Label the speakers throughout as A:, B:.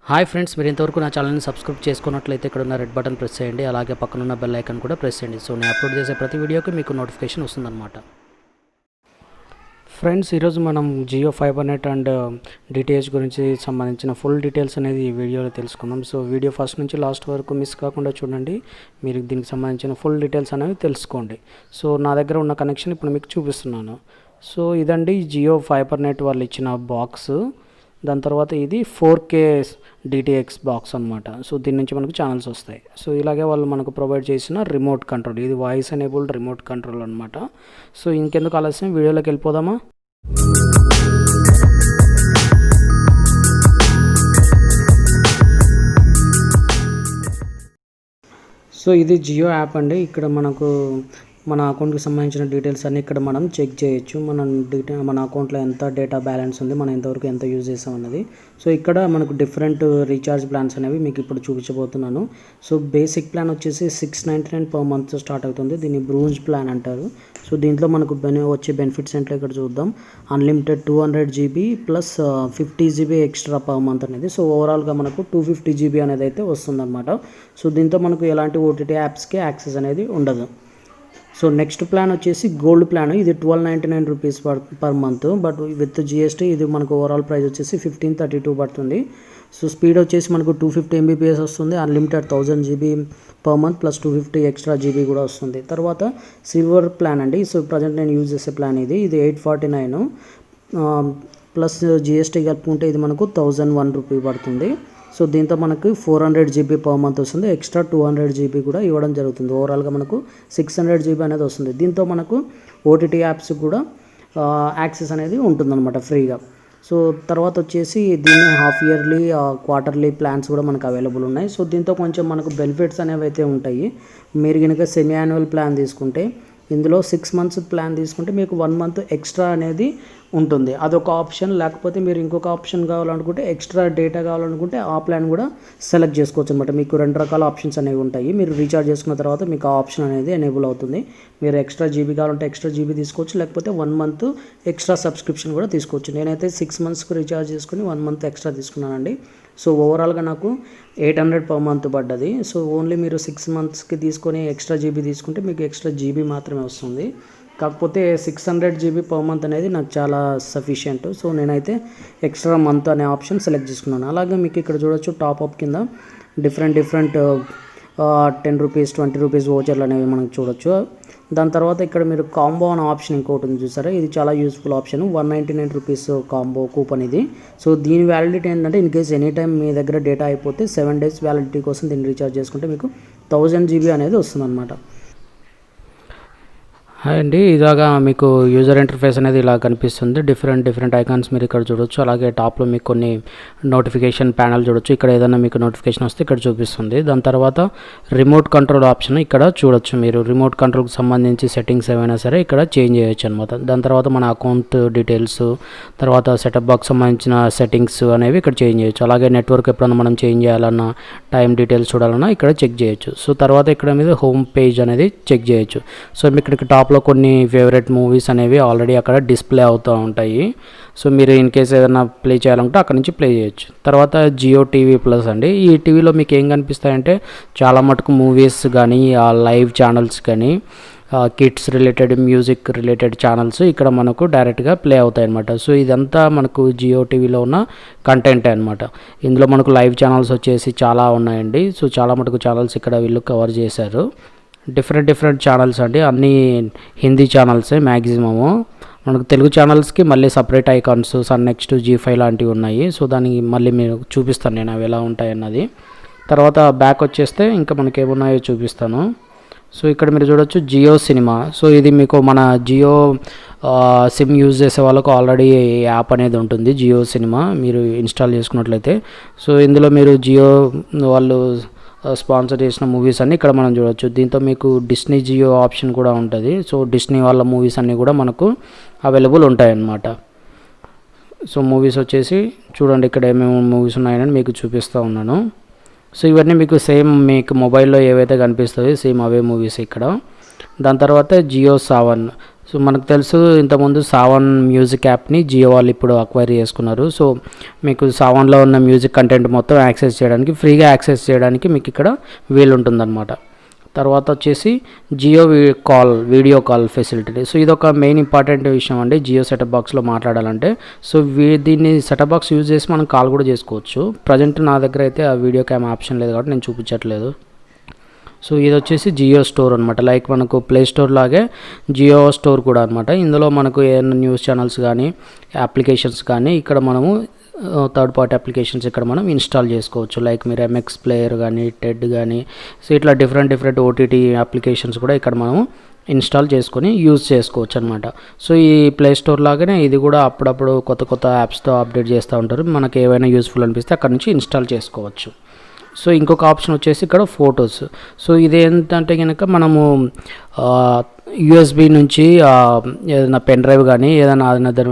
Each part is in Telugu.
A: హాయ్ ఫ్రెండ్స్, మీరు ఇంతవరకు నా ఛానల్ని సబ్స్క్రైబ్ చేసుకున్నట్లయితే ఇక్కడ ఉన్న రెడ్ బటన్ ప్రెస్ చేయండి. అలాగే పక్కనున్న బెల్ ఐకాన్ కూడా ప్రెస్ చేయండి. సో నేను అప్లోడ్ చేసే ప్రతి వీడియోకి మీకు నోటిఫికేషన్ వస్తుందన్నమాట. ఫ్రెండ్స్, ఈరోజు మనం Jio fibre net and DTH గురించి సంబంధించిన ఫుల్ డీటెయిల్స్ అనేది ఈ వీడియోలో తెలుసుకుందాం. సో వీడియో ఫస్ట్ నుంచి లాస్ట్ వరకు మిస్ కాకుండా చూడండి. మీరు దీనికి సంబంధించిన ఫుల్ డీటెయిల్స్ అనేవి తెలుసుకోండి. సో నా దగ్గర ఉన్న కనెక్షన్ ఇప్పుడు మీకు చూపిస్తున్నాను. సో ఇదండి జియో ఫైబర్ నెట్ వాళ్ళు ఇచ్చిన బాక్స్. దాని తర్వాత ఇది 4K డిటిఎక్స్ బాక్స్ అనమాట. సో దీని నుంచి మనకు ఛానల్స్ వస్తాయి. సో ఇలాగే వాళ్ళు మనకు ప్రొవైడ్ చేసిన రిమోట్ కంట్రోల్, ఇది వాయిస్ ఎనేబుల్డ్ రిమోట్ కంట్రోల్ అనమాట. సో ఇంకెందుకు ఆలస్యం, వీడియోలోకి వెళ్ళిపోదామా. సో ఇది జియో యాప్ అండి. ఇక్కడ మనకు మన అకౌంట్కి సంబంధించిన డీటెయిల్స్ అన్నీ ఇక్కడ మనం చెక్ చేయొచ్చు. మన అకౌంట్లో ఎంత డేటా బ్యాలెన్స్ ఉంది, మనం ఎంతవరకు ఎంత యూజ్ చేసాం అన్నది. సో ఇక్కడ మనకు డిఫరెంట్ రీఛార్జ్ ప్లాన్స్ అనేవి మీకు ఇప్పుడు చూపించబోతున్నాను. సో బేసిక్ ప్లాన్ వచ్చేసి 699 పర్ మంత్ స్టార్ట్ అవుతుంది. దీన్ని బ్రూంజ్ ప్లాన్ అంటారు. సో దీంట్లో మనకు వచ్చే బెనిఫిట్స్ ఏంటో ఇక్కడ చూద్దాం. Unlimited 200 GB plus 50 GB extra per month అనేది. సో ఓవరాల్గా మనకు 250 GB అనేది అయితే వస్తుందన్నమాట. సో దీంతో మనకు ఎలాంటి ఓటీటీ యాప్స్కి యాక్సెస్ అనేది ఉండదు. సో నెక్స్ట్ ప్లాన్ వచ్చేసి గోల్డ్ ప్లాన్. ఇది 1299 rupees per month, but with GST ఇది మనకు ఓవరాల్ ప్రైస్ వచ్చేసి 1532 పడుతుంది. సో స్పీడ్ వచ్చేసి మనకు 250 MBPS వస్తుంది. Unlimited 1000 GB per month plus 250 extra GB కూడా వస్తుంది. తర్వాత సిల్వర్ ప్లాన్ అండి. సో ప్రజెంట్ నేను యూజ్ చేసే ప్లాన్ ఇది 849 ప్లస్ జిఎస్టీ కలుపుకుంటే ఇది మనకు 1001 రూపీ పడుతుంది. సో దీంతో మనకు 400 GB పర్ మంత్ వస్తుంది. ఎక్స్ట్రా 200 GB కూడా ఇవ్వడం జరుగుతుంది. ఓవరాల్గా మనకు 600 GB అనేది వస్తుంది. దీంతో మనకు ఓటీటీ యాప్స్ కూడా యాక్సెస్ అనేది ఉంటుందన్నమాట ఫ్రీగా. సో తర్వాత వచ్చేసి దీన్ని హాఫ్ ఇయర్లీ క్వార్టర్లీ ప్లాన్స్ కూడా మనకు అవైలబుల్ ఉన్నాయి. సో దీంతో కొంచెం మనకు బెనిఫిట్స్ అనేవి అయితే ఉంటాయి. మీరు కనుక సెమీ యాన్యువల్ ప్లాన్ తీసుకుంటే, ఇందులో 6 months ప్లాన్ తీసుకుంటే మీకు 1 month ఎక్స్ట్రా అనేది ఉంటుంది. అదొక ఆప్షన్. లేకపోతే మీరు ఇంకొక ఆప్షన్ కావాలనుకుంటే, ఎక్స్ట్రా డేటా కావాలనుకుంటే ఆ ప్లాన్ కూడా సెలెక్ట్ చేసుకోవచ్చు అనమాట. మీకు 2 రకాల ఆప్షన్స్ అనేవి ఉంటాయి. మీరు రీఛార్జ్ చేసుకున్న తర్వాత మీకు ఆ ఆప్షన్ అనేది ఎనేబుల్ అవుతుంది. మీరు ఎక్స్ట్రా జీబీ కావాలంటే ఎక్స్ట్రా జీబీ తీసుకోవచ్చు, లేకపోతే 1 month ఎక్స్ట్రా సబ్స్క్రిప్షన్ కూడా తీసుకోవచ్చు. నేనైతే 6 monthsకి రీఛార్జ్ చేసుకుని 1 month ఎక్స్ట్రా తీసుకున్నానండి. సో ఓవరాల్గా నాకు 800 పర్ మంత్ పడ్డది. సో ఓన్లీ మీరు 6 monthsకి తీసుకొని ఎక్స్ట్రా జీబీ తీసుకుంటే మీకు ఎక్స్ట్రా జీబీ మాత్రమే వస్తుంది. కాకపోతే 600 GB పర్ మంత్ అనేది నాకు చాలా సఫిషియంట్. సో నేనైతే ఎక్స్ట్రా మంత్ అనే ఆప్షన్ సెలెక్ట్ చేసుకున్నాను. అలాగే మీకు ఇక్కడ చూడొచ్చు టాప్అప్ కింద డిఫరెంట్ 10 రూపీస్ 20 రూపీస్ వోచర్లు అనేవి మనకు చూడొచ్చు. దాని తర్వాత ఇక్కడ మీరు కాంబో అనే ఆప్షన్ ఇంకోటి ఉంది చూసారా, ఇది చాలా useful option. 199 rupees combo coupon ఇది. సో దీని వ్యాలిడిటీ ఏంటంటే, ఇన్ కేస్ ఎనీ టైం మీ దగ్గర డేటా అయిపోతే 7 days వ్యాలిడిటీ కోసం దీన్ని రీఛార్జ్ చేసుకుంటే మీకు 1000 GB అనేది వస్తుందన్నమాట. హాయ్ అండి, ఇలాగా మీకు యూజర్ ఇంటర్ఫేస్ అనేది ఇలా కనిపిస్తుంది. డిఫరెంట్ ఐకాన్స్ మీరు ఇక్కడ చూడొచ్చు. అలాగే టాప్లో మీకు కొన్ని నోటిఫికేషన్ ప్యానల్ చూడొచ్చు. ఇక్కడ ఏదైనా మీకు నోటిఫికేషన్ వస్తే ఇక్కడ చూపిస్తుంది. దాని తర్వాత రిమోట్ కంట్రోల్ ఆప్షన్ ఇక్కడ చూడొచ్చు. మీరు రిమోట్ కంట్రోల్కి సంబంధించి సెట్టింగ్స్ ఏమైనా సరే ఇక్కడ చేంజ్ చేయొచ్చు అనమాట. దాని తర్వాత మన అకౌంట్ డీటెయిల్స్, తర్వాత సెటప్ బాక్స్ సంబంధించిన సెట్టింగ్స్ అనేవి ఇక్కడ చేంజ్ చేయొచ్చు. అలాగే నెట్వర్క్ ఎప్పుడన్నా మనం చేంజ్ చేయాలన్నా, టైం డీటెయిల్స్ చూడాలన్నా ఇక్కడ చెక్ చేయొచ్చు. సో తర్వాత ఇక్కడ మీద హోమ్ పేజ్ అనేది చెక్ చేయొచ్చు. సో మీకు ఇక్కడ టాప్ కొన్ని ఫేవరెట్ మూవీస్ అనేవి ఆల్రెడీ అక్కడ డిస్ప్లే అవుతూ ఉంటాయి. సో మీరు ఇన్ కేస్ ఏదైనా ప్లే చేయాలంటే అక్కడ నుంచి ప్లే చేయొచ్చు. తర్వాత జియో టీవీ ప్లస్ అండి. ఈ టీవీలో మీకు ఏం కనిపిస్తాయంటే చాలా మటుకు మూవీస్ కానీ, లైవ్ ఛానల్స్ కానీ, kids related, music related channels ఇక్కడ మనకు డైరెక్ట్గా ప్లే అవుతాయి అన్నమాట. సో ఇదంతా మనకు జియో టీవీలో ఉన్న కంటెంటే అనమాట. ఇందులో మనకు లైవ్ ఛానల్స్ వచ్చేసి చాలా ఉన్నాయండి. సో చాలా మటుకు ఛానల్స్ ఇక్కడ వీళ్ళు కవర్ చేశారు. డిఫరెంట్ ఛానల్స్ అండి, అన్నీ హిందీ ఛానల్సే మ్యాక్సిమము. మనకు తెలుగు ఛానల్స్కి మళ్ళీ separate icons, sun next, G5 లాంటివి ఉన్నాయి. సో దానికి మళ్ళీ మీరు చూపిస్తాను నేను అవి ఎలా ఉంటాయి అన్నది. తర్వాత బ్యాక్ వచ్చేస్తే ఇంకా మనకి ఏమున్నాయో చూపిస్తాను. సో ఇక్కడ మీరు చూడొచ్చు జియో సినిమా. సో ఇది మీకు మన జియో సిమ్ యూజ్ చేసే వాళ్ళకు ఆల్రెడీ యాప్ అనేది ఉంటుంది, జియో సినిమా. మీరు ఇన్స్టాల్ చేసుకున్నట్లయితే సో ఇందులో మీరు జియో వాళ్ళు స్పాన్సర్ చేసిన మూవీస్ అన్నీ ఇక్కడ మనం చూడవచ్చు. దీంతో మీకు డిస్నీ జియో ఆప్షన్ కూడా ఉంటుంది. సో డిస్నీ వాళ్ళ మూవీస్ అన్నీ కూడా మనకు అవైలబుల్ ఉంటాయన్నమాట. సో మూవీస్ వచ్చేసి చూడండి, ఇక్కడ ఏమేమి మూవీస్ ఉన్నాయని మీకు చూపిస్తూ ఉన్నాను. సో ఇవన్నీ మీకు సేమ్ మీకు మొబైల్లో ఏవైతే కనిపిస్తాయో సేమ్ అవే మూవీస్ ఇక్కడ. దాని తర్వాత జియో సావన్. సో మనకు తెలుసు ఇంతకుముందు సావన్ మ్యూజిక్ యాప్ని జియో వాళ్ళు ఇప్పుడు అక్వైర్ చేసుకున్నారు. సో మీకు సావన్లో ఉన్న మ్యూజిక్ కంటెంట్ మొత్తం యాక్సెస్ చేయడానికి, ఫ్రీగా యాక్సెస్ చేయడానికి మీకు ఇక్కడ వీలు ఉంటుందన్నమాట. తర్వాత వచ్చేసి Jio video call facility. So ఇది ఒక మెయిన్ ఇంపార్టెంట్ విషయం అండి జియో సెటప్ బాక్స్లో మాట్లాడాలంటే. సో దీన్ని సెటప్ బాక్స్ యూజ్ చేసి మనం కాల్ కూడా చేసుకోవచ్చు. ప్రజెంట్ నా దగ్గర అయితే ఆ వీడియో క్యామ్ ఆప్షన్ లేదు కాబట్టి నేను చూపించట్లేదు. సో ఇది వచ్చేసి జియో స్టోర్ అనమాట, లైక్ మనకు ప్లే స్టోర్ లాగే జియో స్టోర్ కూడా అనమాట. ఇందులో మనకు ఏదైనా న్యూస్ ఛానల్స్ కానీ అప్లికేషన్స్ కానీ ఇక్కడ మనము థర్డ్ పార్టీ అప్లికేషన్స్ ఇక్కడ మనం ఇన్స్టాల్ చేసుకోవచ్చు. లైక్ మీరు ఎంఎక్స్ ప్లేయర్ కానీ టెడ్ కానీ, సో ఇట్లా డిఫరెంట్ ఓటీటీ అప్లికేషన్స్ కూడా ఇక్కడ మనము ఇన్స్టాల్ చేసుకొని యూజ్ చేసుకోవచ్చు అనమాట. సో ఈ ప్లే స్టోర్ లాగానే ఇది కూడా అప్పుడప్పుడు కొత్త యాప్స్తో అప్డేట్ చేస్తూ ఉంటారు. మనకి ఏవైనా యూస్ఫుల్ అనిపిస్తే అక్కడ నుంచి ఇన్స్టాల్ చేసుకోవచ్చు. సో ఇంకొక ఆప్షన్ వచ్చేసి ఇక్కడ ఫొటోస్. సో ఇది ఏంటంటే కనుక మనము యూఎస్బి నుంచి ఏదైనా పెన్ డ్రైవ్ కానీ ఏదైనా అదర్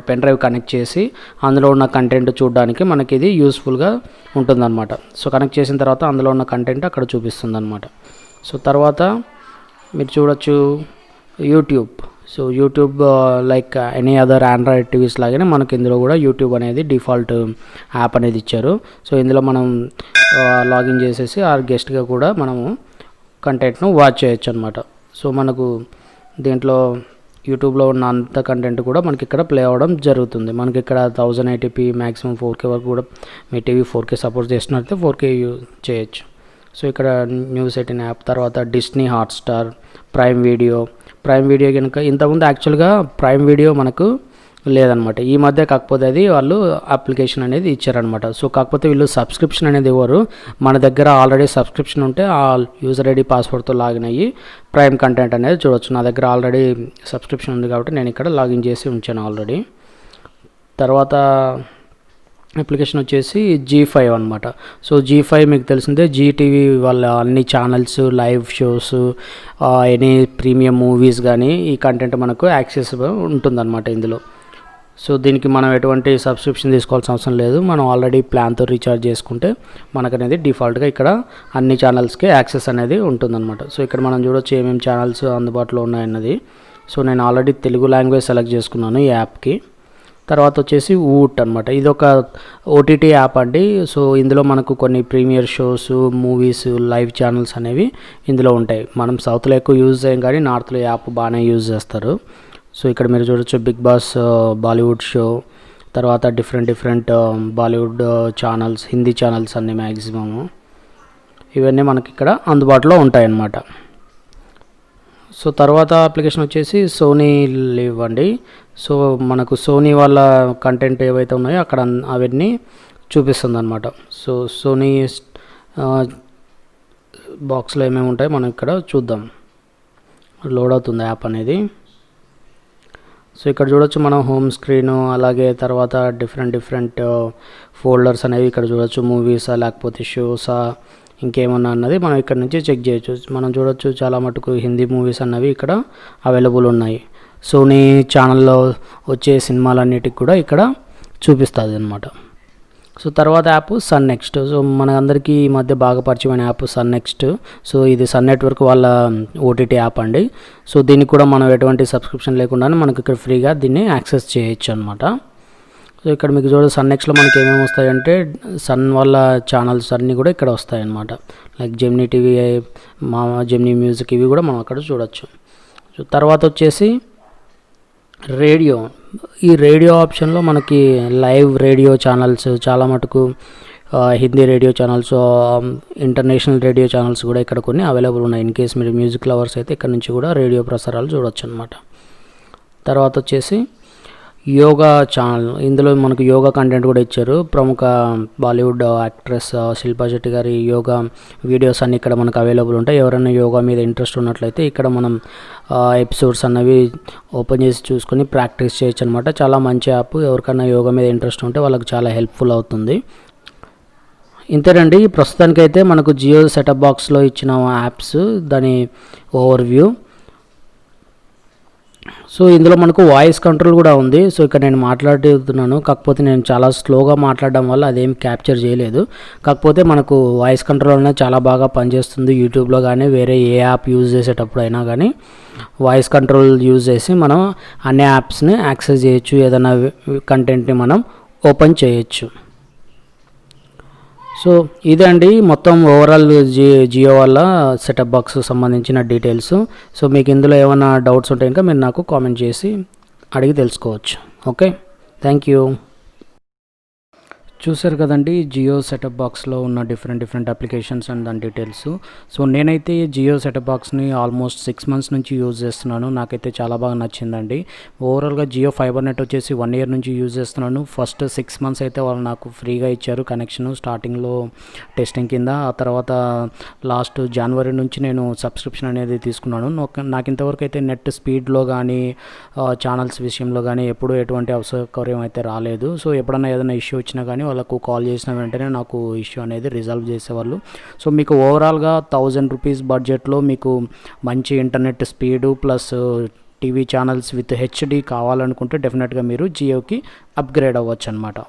A: పెన్ డ్రైవ్ కనెక్ట్ చేసి అందులో ఉన్న కంటెంట్ చూడడానికి మనకి ఇది యూస్ఫుల్గా ఉంటుందన్నమాట. సో కనెక్ట్ చేసిన తర్వాత అందులో ఉన్న కంటెంట్ అక్కడ చూపిస్తుంది అనమాట. సో తర్వాత మీరు చూడొచ్చు YouTube. So YouTube like any other Android TVs లాగానే మనకి ఇందులో కూడా యూట్యూబ్ అనేది డిఫాల్ట్ యాప్ అనేది ఇచ్చారు. సో ఇందులో మనం లాగిన్ చేసేసి గెస్ట్గా కూడా మనము కంటెంట్ను వాచ్ చేయొచ్చు అనమాట. సో మనకు దీంట్లో యూట్యూబ్లో ఉన్న అంత కంటెంట్ కూడా మనకి ఇక్కడ ప్లే అవ్వడం జరుగుతుంది. మనకి ఇక్కడ 1080p మ్యాక్సిమం 4K వరకు కూడా మీ టీవీ 4K సపోర్ట్ చేసినట్లయితే 4K చేయొచ్చు. సో ఇక్కడ న్యూస్ 18 యాప్, తర్వాత డిస్నీ హాట్స్టార్, ప్రైమ్ వీడియో కనుక ఇంతకుముందు యాక్చువల్గా ప్రైమ్ వీడియో మనకు లేదనమాట. ఈ మధ్య కాకపోతే అది వాళ్ళు అప్లికేషన్ అనేది ఇచ్చారనమాట. సో కాకపోతే వీళ్ళు సబ్స్క్రిప్షన్ అనేది ఇవ్వరు. మన దగ్గర ఆల్రెడీ సబ్స్క్రిప్షన్ ఉంటే ఆ యూజర్ ఐడి పాస్వర్డ్తో లాగిన్ అయ్యి ప్రైమ్ కంటెంట్ అనేది చూడవచ్చు. నా దగ్గర ఆల్రెడీ సబ్స్క్రిప్షన్ ఉంది కాబట్టి నేను ఇక్కడ లాగిన్ చేసి ఉంచాను ఆల్రెడీ. తర్వాత అప్లికేషన్ వచ్చేసి G5 అనమాట. సో G5 మీకు తెలిసిందే జీ టీవీ వాళ్ళ అన్ని channels, live shows, any premium movies కానీ ఈ కంటెంట్ మనకు యాక్సెస్ ఉంటుందన్నమాట ఇందులో. సో దీనికి మనం ఎటువంటి సబ్స్క్రిప్షన్ తీసుకోవాల్సిన అవసరం లేదు. మనం ఆల్రెడీ ప్లాన్తో రీఛార్జ్ చేసుకుంటే మనకు అనేది డిఫాల్ట్గా ఇక్కడ అన్ని ఛానల్స్కి యాక్సెస్ అనేది ఉంటుందన్నమాట. సో ఇక్కడ మనం చూడొచ్చు ఏమేమి ఛానల్స్ అందుబాటులో ఉన్నాయన్నది. సో నేను ఆల్రెడీ తెలుగు లాంగ్వేజ్ సెలెక్ట్ చేసుకున్నాను ఈ యాప్కి. తర్వాత వచ్చేసి ఊట్ అనమాట. ఇది ఒక ఓటీటీ యాప్ అండి. సో ఇందులో మనకు కొన్ని premiere shows, movies, live channels అనేవి ఇందులో ఉంటాయి. మనం సౌత్లో ఎక్కువ యూజ్ చేయం కానీ నార్త్లో యాప్ బాగానే యూజ్ చేస్తారు. సో ఇక్కడ మీరు చూడొచ్చు బిగ్ బాస్ బాలీవుడ్ షో, తర్వాత different Bollywood channels, Hindi channels అన్నీ మ్యాక్సిమము ఇవన్నీ మనకి ఇక్కడ అందుబాటులో ఉంటాయన్నమాట. సో తర్వాత అప్లికేషన్ వచ్చేసి సోనీ లివ్ అండి. సో మనకు సోనీ వాళ్ళ కంటెంట్ ఏవైతే ఉన్నాయో అక్కడ అవన్నీ చూపిస్తుంది అనమాట. సో సోనీ బాక్స్లో ఏమేమి ఉంటాయో మనం ఇక్కడ చూద్దాం. లోడ్ అవుతుంది యాప్ అనేది. సో ఇక్కడ చూడొచ్చు మనం హోమ్ స్క్రీను, అలాగే తర్వాత డిఫరెంట్ ఫోల్డర్స్ అనేవి ఇక్కడ చూడొచ్చు. మూవీసా లేకపోతే షోసా ఇంకేమన్నా అన్నది మనం ఇక్కడ నుంచి చెక్ చేయొచ్చు. మనం చూడొచ్చు చాలా మటుకు హిందీ మూవీస్ అన్నవి ఇక్కడ అవైలబుల్ ఉన్నాయి. సోనీ ఛానల్లో వచ్చే సినిమాలన్నిటికి కూడా ఇక్కడ చూపిస్తుంది అనమాట. సో తర్వాత యాప్ సన్ నెక్స్ట్. సో మన అందరికీ ఈ మధ్య బాగా పరిచయమైన యాప్ సన్ నెక్స్ట్. సో ఇది సన్ నెట్వర్క్ వాళ్ళ ఓటీటీ యాప్ అండి. సో దీనికి కూడా మనం ఎటువంటి సబ్స్క్రిప్షన్ లేకుండానే మనకి ఇక్కడ ఫ్రీగా దీన్ని యాక్సెస్ చేయొచ్చు అనమాట. సో ఇక్కడ మీకు చూడండి సన్ నెక్స్ట్లో మనకి ఏమేమి వస్తాయంటే సన్ వాళ్ళ ఛానల్స్ అన్నీ కూడా ఇక్కడ వస్తాయి అన్నమాట. Like Gemini TV, Gemini music ఇవి కూడా మనం అక్కడ చూడొచ్చు. సో తర్వాత వచ్చేసి రేడియో. ఈ రేడియో ఆప్షన్లో మనకి లైవ్ రేడియో ఛానల్స్ చాలా మటుకు Hindi radio channels, international radio channels కూడా ఇక్కడ కొన్ని అవైలబుల్ ఉన్నాయి. ఇన్ కేస్ మీరు మ్యూజిక్ లవర్స్ అయితే ఇక్కడ నుంచి కూడా రేడియో ప్రసారాలు చూడొచ్చు అనమాట. తర్వాత వచ్చేసి యోగా ఛానల్. ఇందులో మనకు యోగా కంటెంట్ కూడా ఇచ్చారు. ప్రముఖ బాలీవుడ్ యాక్ట్రెస్ శిల్పా శెట్టి గారి యోగా వీడియోస్ అన్నీ ఇక్కడ మనకు అవైలబుల్ ఉంటాయి. ఎవరైనా యోగా మీద ఇంట్రెస్ట్ ఉన్నట్లయితే ఇక్కడ మనం ఎపిసోడ్స్ అన్నవి ఓపెన్ చేసి చూసుకొని ప్రాక్టీస్ చేయొచ్చు అనమాట. చాలా మంచి యాప్. ఎవరికైనా యోగా మీద ఇంట్రెస్ట్ ఉంటే వాళ్ళకి చాలా హెల్ప్ఫుల్ అవుతుంది. ఇంతేనండి ప్రస్తుతానికైతే మనకు జియో సెటప్ బాక్స్లో ఇచ్చిన యాప్స్, దాని ఓవర్వ్యూ. సో ఇందులో మనకు వాయిస్ కంట్రోల్ కూడా ఉంది. సో ఇక్కడ నేను మాట్లాడుతున్నాను, కాకపోతే నేను చాలా స్లోగా మాట్లాడడం వల్ల అదేం క్యాప్చర్ చేయలేదు. కాకపోతే మనకు వాయిస్ కంట్రోల్ అనేది చాలా బాగా పనిచేస్తుంది. యూట్యూబ్లో కానీ వేరే ఏ యాప్ యూజ్ చేసేటప్పుడు అయినా కానీ వాయిస్ కంట్రోల్ యూజ్ చేసి మనం అన్ని యాప్స్ని యాక్సెస్ చేయొచ్చు, ఏదైనా కంటెంట్ని మనం ఓపెన్ చేయొచ్చు. సో ఇదే అండి మొత్తం ఓవరాల్ జియో వల్ల సెటప్ బాక్స్ సంబంధించిన డీటెయిల్స్. సో మీకు ఇందులో ఏమైనా డౌట్స్ ఉంటే ఇంకా మీరు నాకు కామెంట్ చేసి అడిగి తెలుసుకోవచ్చు. Okay, thank you. చూసారు కదండి జియో సెటప్ బాక్స్లో ఉన్న డిఫరెంట్ అప్లికేషన్స్ అండ్ దాని డీటెయిల్స్. సో నేనైతే జియో సెటప్ బాక్స్ని ఆల్మోస్ట్ 6 months నుంచి యూజ్ చేస్తున్నాను. నాకైతే చాలా బాగా నచ్చిందండి. ఓవరాల్గా జియో ఫైబర్ నెట్ వచ్చేసి 1 year నుంచి యూజ్ చేస్తున్నాను. ఫస్ట్ 6 months అయితే వాళ్ళు నాకు ఫ్రీగా ఇచ్చారు కనెక్షన్ స్టార్టింగ్లో టెస్టింగ్ కింద. ఆ తర్వాత లాస్ట్ జనవరి నుంచి నేను సబ్స్క్రిప్షన్ అనేది తీసుకున్నాను. నాకు ఇంతవరకు అయితే నెట్ స్పీడ్లో కానీ ఛానల్స్ విషయంలో కానీ ఎప్పుడూ ఎటువంటి అసౌకర్యం అయితే రాలేదు. సో ఎప్పుడన్నా ఏదైనా ఇష్యూ వచ్చినా కానీ వాళ్ళకు కాల్ చేసిన వెంటనే నాకు ఇష్యూ అనేది రిజాల్వ్ చేసేవాళ్ళు. సో మీకు ఓవరాల్గా 1000 rupees బడ్జెట్లో మీకు మంచి internet speed plus TV channels with HD కావాలనుకుంటే డెఫినెట్గా మీరు జియోకి అప్గ్రేడ్ అవ్వచ్చు అనమాట.